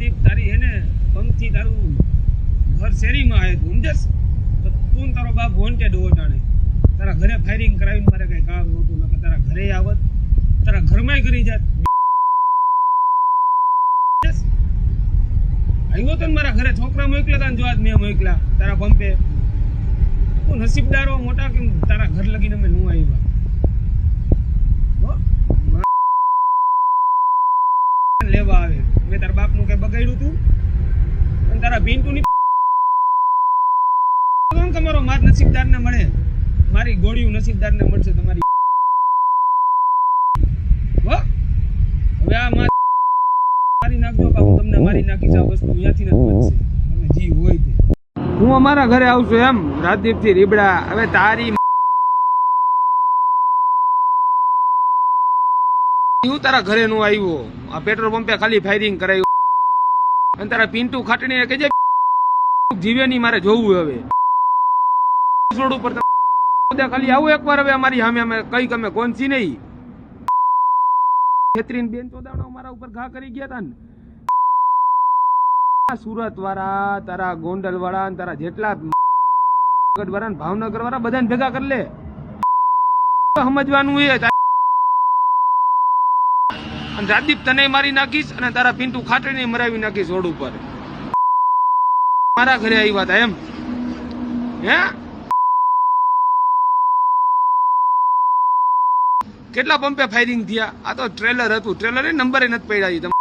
રાજદીપ તારી હે ને પંખથી તારું ઘર શેરીમાં આવે સમજસ તો તું ને તારો બાપ વોન્ટેડ હો જાણે તારા ઘરે ફાયરિંગ કરાવીને મારે કઈ કામ નહોતું નકર તારા ઘરે આવત તારા ઘરમાંય કરી જાત આવ્યો તો ને મારા ઘરે છોકરા મોકલ્યા તા જો આજ મેં મોકલ્યા તારા પંપે તું નસીબદારો મોટા કે તારા ઘર લગીને અમે નું આવ્યા લેવા આવે મેં તારા બાપનું કઈ બગાડ્યું તું અને તારા પિન્ટુ ની તમારો માર નસીબદાર ને મળે મારી ગોળીયું નસીબદાર ને મળશે તમારી હવે આ મારી નાખજો કે હું તમને મારી નાખીશ આ વસ્તુ અહીંયાથી જ બનશે તમે જી હોય તે હું અમારા ઘરે આવશું એમ રાજદીપ થી રીબડા હવે તારી હું તારા ઘરે નો આવ્યો આ પેટ્રોલ પંપે ખાલી ફાયરિંગ કરાયું અને તારા પિન્ટુ ખાટણી કે જીવે ની મારે જોવું હવે રોડ ઉપર ખાલી આવું એકવાર હવે અમારી સામે અમે કઈ ગમે કોણ છી નહીં છેત્રીન બેન ચોદાવણા અમારા ઉપર ઘા કરી ગયા તા ને સુરત વાળા તારા ગોંડલ વાળા તારા જેટલા વાળા ભાવનગર વાળા બધાને ભેગા કરી લે સમજવાનું એ અને રાજદીપ તને મારી નાખીશ અને તારા પિન્ટુ ખાટણી મરાવી નાખીશ રોડ ઉપર મારા ઘરે આવ્યા હતા એમ હે કેટલા પંપે ફાયરિંગ થયા આ તો ટ્રેલર હતું ટ્રેલર નંબરે નથી પડ્યા